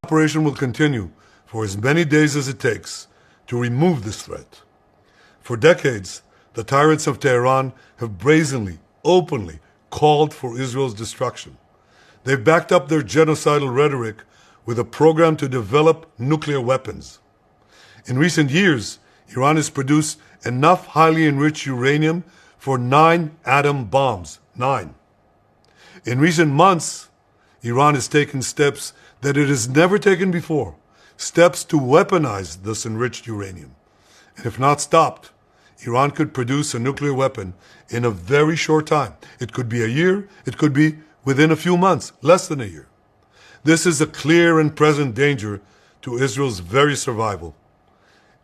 operation will continue for as many days as it takes to remove this threat. For decades, the tyrants of Tehran have brazenly, openly called for Israel's destruction. They've backed up their genocidal rhetoric with a program to develop nuclear weapons. In recent years, Iran has produced enough highly enriched uranium for 9 atom bombs. 9. In recent months, Iran has taken steps that it has never taken before, steps to weaponize this enriched uranium. And if not stopped, Iran could produce a nuclear weapon in a very short time. It could be a year, it could be within a few months, less than a year. This is a clear and present danger to Israel's very survival.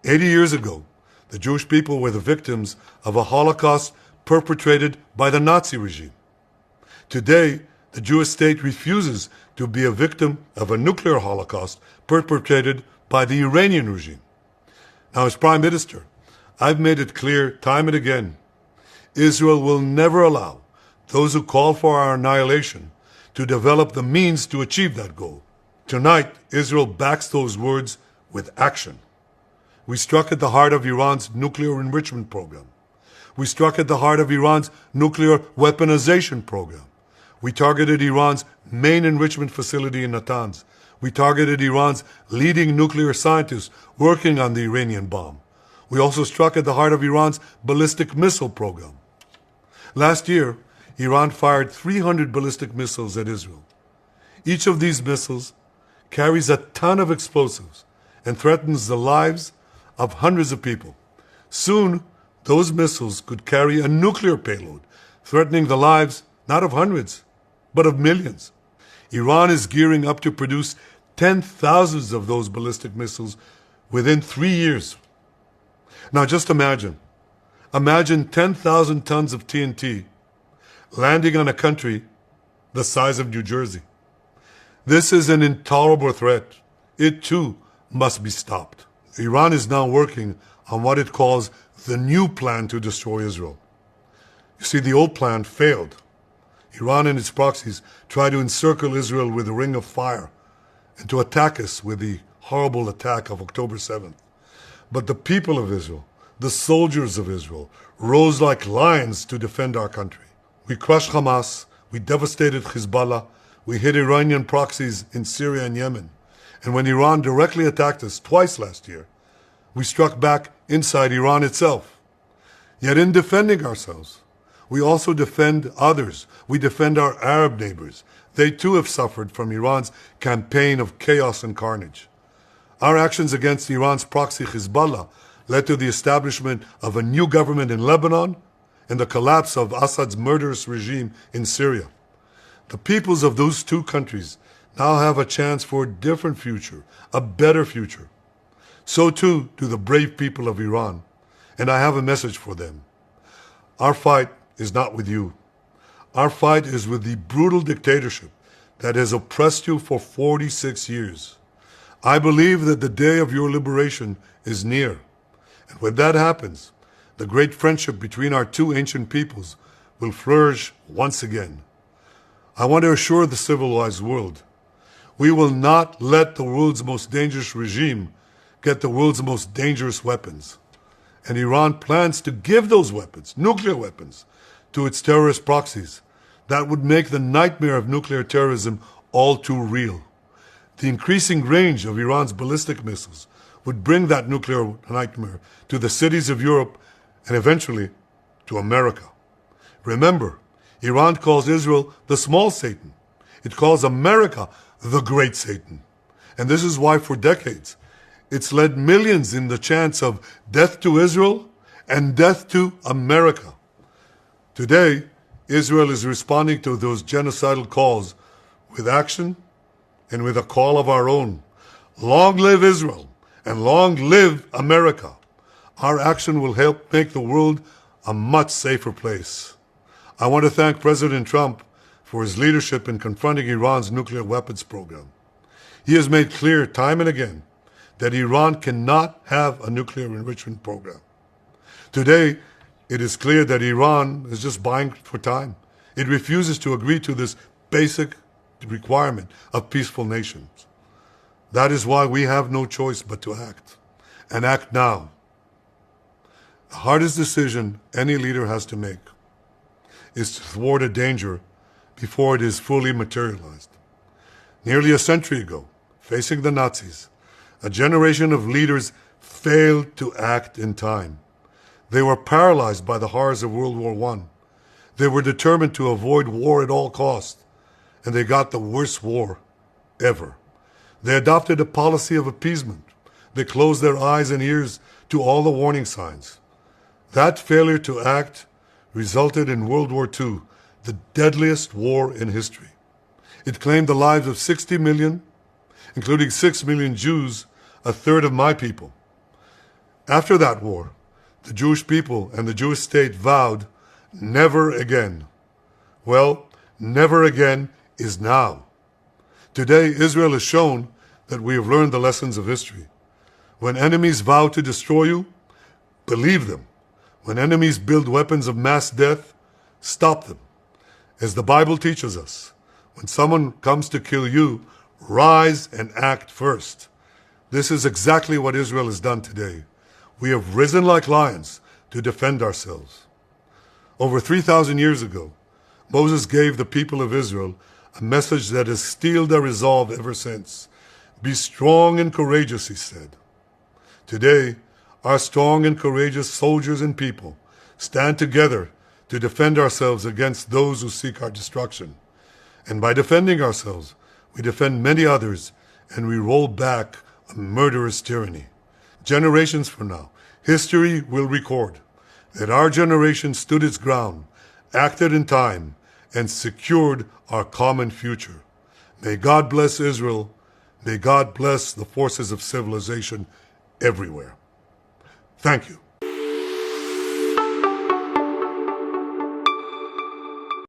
80 years ago, the Jewish people were the victims of a Holocaust perpetrated by the Nazi regime. Today, the Jewish state refuses to be a victim of a nuclear Holocaust perpetrated by the Iranian regime. Now, as Prime Minister, I've made it clear time and again, Israel will never allow those who call for our annihilation to develop the means to achieve that goal. Tonight, Israel backs those words with action. We struck at the heart of Iran's nuclear enrichment program. We struck at the heart of Iran's nuclear weaponization program. We targeted Iran's main enrichment facility in Natanz. We targeted Iran's leading nuclear scientists working on the Iranian bomb. We also struck at the heart of Iran's ballistic missile program. Last year, Iran fired 300 ballistic missiles at Israel. Each of these missiles carries a ton of explosives and threatens the lives of hundreds of people. Soon, those missiles could carry a nuclear payload, threatening the lives not of hundreds, but of millions. Iran is gearing up to produce 10,000 of those ballistic missiles within 3 years. Now just imagine 10,000 tons of TNT landing on a country the size of New Jersey. This is an intolerable threat. It too must be stopped. Iran is now working on what it calls the new plan to destroy Israel. You see, the old plan failed. Iran and its proxies tried to encircle Israel with a ring of fire and to attack us with the horrible attack of October 7th. But the people of Israel, the soldiers of Israel, rose like lions to defend our country. We crushed Hamas, we devastated Hezbollah, we hit Iranian proxies in Syria and Yemen. And when Iran directly attacked us twice last year, we struck back inside Iran itself. Yet in defending ourselves, we also defend others. We defend our Arab neighbors. They too have suffered from Iran's campaign of chaos and carnage. Our actions against Iran's proxy Hezbollah led to the establishment of a new government in Lebanon and the collapse of Assad's murderous regime in Syria. The peoples of those two countries now have a chance for a different future, a better future. So too do the brave people of Iran, and I have a message for them. Our fight is not with you. Our fight is with the brutal dictatorship that has oppressed you for 46 years. I believe that the day of your liberation is near. And when that happens, the great friendship between our two ancient peoples will flourish once again. I want to assure the civilized world, we will not let the world's most dangerous regime get the world's most dangerous weapons. And Iran plans to give those weapons, nuclear weapons, to its terrorist proxies. That would make the nightmare of nuclear terrorism all too real. The increasing range of Iran's ballistic missiles would bring that nuclear nightmare to the cities of Europe and eventually to America. Remember, Iran calls Israel the small Satan. It calls America the great Satan. And this is why for decades it's led millions in the chants of death to Israel and death to America. Today, Israel is responding to those genocidal calls with action and with a call of our own. Long live Israel and long live America. Our action will help make the world a much safer place. I want to thank President Trump for his leadership in confronting Iran's nuclear weapons program. He has made clear time and again that Iran cannot have a nuclear enrichment program. Today, it is clear that Iran is just buying for time. It refuses to agree to this basic requirement of peaceful nations. That is why we have no choice but to act, and act now. The hardest decision any leader has to make is to thwart a danger before it is fully materialized. Nearly a century ago, facing the Nazis, a generation of leaders failed to act in time. They were paralyzed by the horrors of World War I. They were determined to avoid war at all costs, and they got the worst war ever. They adopted a policy of appeasement. They closed their eyes and ears to all the warning signs. That failure to act resulted in World War II, the deadliest war in history. It claimed the lives of 60 million, including 6 million Jews, a third of my people. After that war, the Jewish people and the Jewish state vowed, never again. Well, never again is now. Today, Israel has shown that we have learned the lessons of history. When enemies vow to destroy you, believe them. When enemies build weapons of mass death, stop them. As the Bible teaches us, when someone comes to kill you, rise and act first. This is exactly what Israel has done today. We have risen like lions to defend ourselves. Over 3,000 years ago, Moses gave the people of Israel a message that has steeled their resolve ever since. Be strong and courageous, he said. Today, our strong and courageous soldiers and people stand together to defend ourselves against those who seek our destruction. And by defending ourselves, we defend many others, and we roll back a murderous tyranny. Generations from now, history will record that our generation stood its ground, acted in time, and secured our common future. May God bless Israel. May God bless the forces of civilization everywhere. Thank you.